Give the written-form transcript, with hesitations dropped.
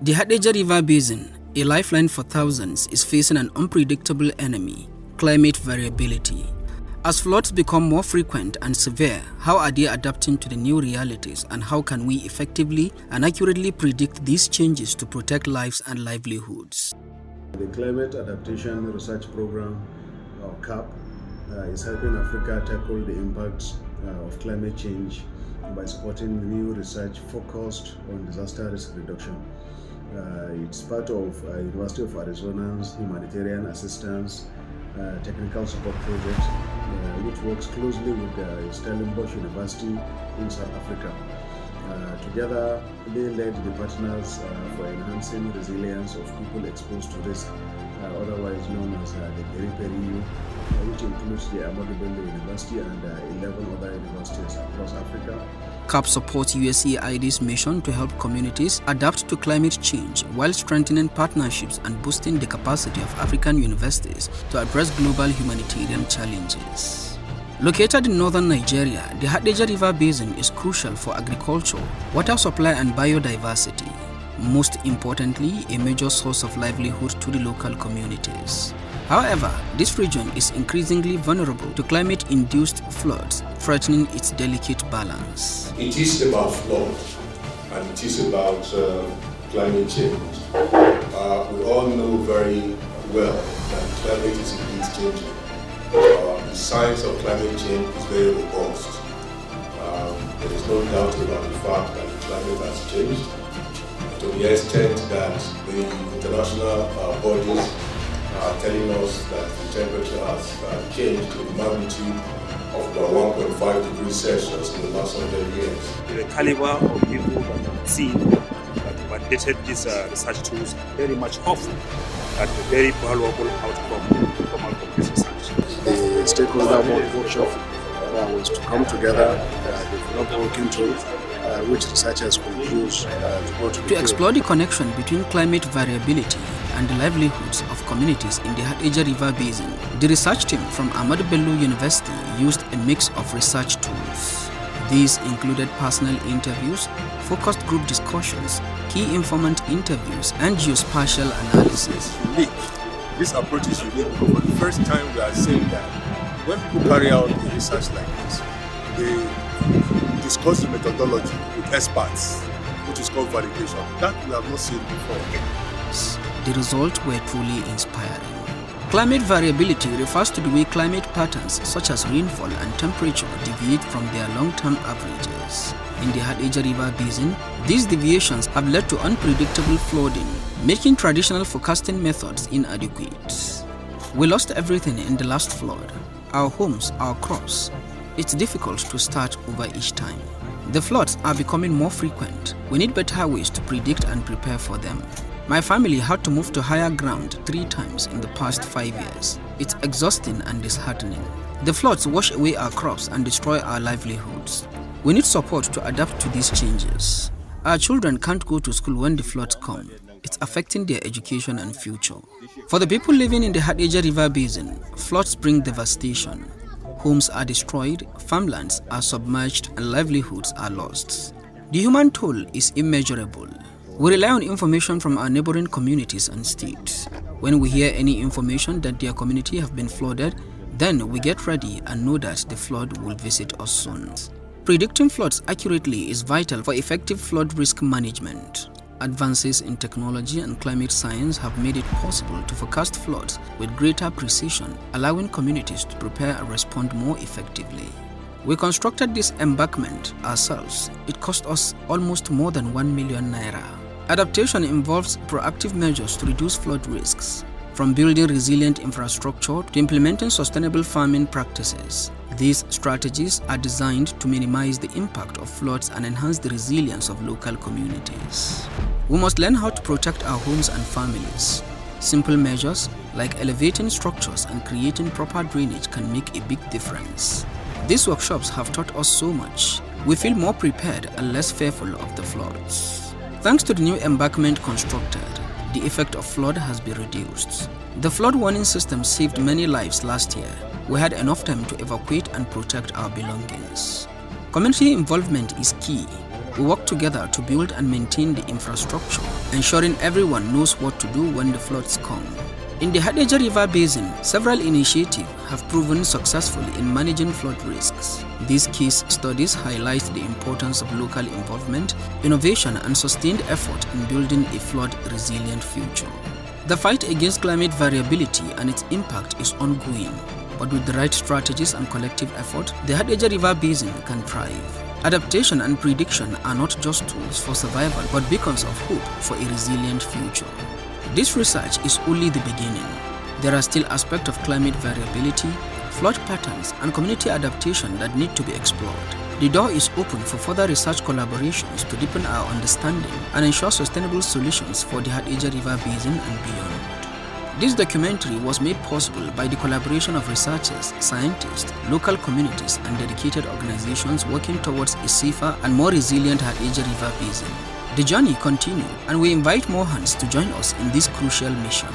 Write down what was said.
The Hadejia River Basin, a lifeline for thousands, is facing an unpredictable enemy: climate variability. As floods become more frequent and severe, how are they adapting to the new realities, and how can we effectively and accurately predict these changes to protect lives and livelihoods? The Climate Adaptation Research Program, or CAP, is helping Africa tackle the impacts of climate change by supporting new research focused on disaster risk reduction. It's part of University of Arizona's humanitarian assistance technical support project, which works closely with Stellenbosch University in South Africa. Together, they led the partners for enhancing resilience of people exposed to risk, otherwise known as the Variability, which includes the Ahmadu Bello University and 11 other universities across Africa. CAP supports USAID's mission to help communities adapt to climate change while strengthening partnerships and boosting the capacity of African universities to address global humanitarian challenges. Located in northern Nigeria, the Hadejia River Basin is crucial for agriculture, water supply and biodiversity. Most importantly, a major source of livelihood to the local communities. However, this region is increasingly vulnerable to climate-induced floods, threatening its delicate balance. It is about flood, and it is about climate change. We all know very well that climate is indeed changing. The science of climate change is very robust. There is no doubt about the fact that the climate has changed, to the extent that the international bodies are telling us that the temperature has changed to the magnitude of about 1.5 degrees Celsius in the last 100 years. The caliber of people that have seen that validated these research tools, very much hopeful that a very valuable outcome will come out of this research. The stakeholder workshop was to come together, develop a working tool which researchers could use to go to explore the connection between climate variability and the livelihoods of communities in the Hadejia River Basin. The research team from Ahmadu Bello University used a mix of research tools. These included personal interviews, focused group discussions, key informant interviews, and geospatial analysis. Unique. This approach is unique because for the first time we are saying that when people carry out a research like this, they discuss the methodology with experts, which is called validation. That we have not seen before. The results were truly inspiring. Climate variability refers to the way climate patterns such as rainfall and temperature deviate from their long-term averages. In the Hadejia River Basin, these deviations have led to unpredictable flooding, making traditional forecasting methods inadequate. We lost everything in the last flood: our homes, our crops. It's difficult to start over each time. The floods are becoming more frequent. We need better ways to predict and prepare for them. My family had to move to higher ground 3 times in the past 5 years. It's exhausting and disheartening. The floods wash away our crops and destroy our livelihoods. We need support to adapt to these changes. Our children can't go to school when the floods come. It's affecting their education and future. For the people living in the Hadejia River Basin, floods bring devastation. Homes are destroyed, farmlands are submerged, and livelihoods are lost. The human toll is immeasurable. We rely on information from our neighboring communities and states. When we hear any information that their community have been flooded, then we get ready and know that the flood will visit us soon. Predicting floods accurately is vital for effective flood risk management. Advances in technology and climate science have made it possible to forecast floods with greater precision, allowing communities to prepare and respond more effectively. We constructed this embankment ourselves. It cost us almost more than 1 million naira. Adaptation involves proactive measures to reduce flood risks, from building resilient infrastructure to implementing sustainable farming practices. These strategies are designed to minimize the impact of floods and enhance the resilience of local communities. We must learn how to protect our homes and families. Simple measures like elevating structures and creating proper drainage can make a big difference. These workshops have taught us so much. We feel more prepared and less fearful of the floods. Thanks to the new embankment constructed, the effect of flood has been reduced. The flood warning system saved many lives last year. We had enough time to evacuate and protect our belongings. Community involvement is key. we work together to build and maintain the infrastructure, ensuring everyone knows what to do when the floods come. In the Hadejia River Basin, several initiatives have proven successful in managing flood risks. These case studies highlight the importance of local involvement, innovation, and sustained effort in building a flood-resilient future. The fight against climate variability and its impact is ongoing, but with the right strategies and collective effort, the Hadejia River Basin can thrive. Adaptation and prediction are not just tools for survival, but beacons of hope for a resilient future. This research is only the beginning. There are still aspects of climate variability, flood patterns, and community adaptation that need to be explored. The door is open for further research collaborations to deepen our understanding and ensure sustainable solutions for the Hadejia River Basin and beyond. This documentary was made possible by the collaboration of researchers, scientists, local communities, and dedicated organizations working towards a safer and more resilient Hadejia River Basin. The journey continues, and we invite more hands to join us in this crucial mission.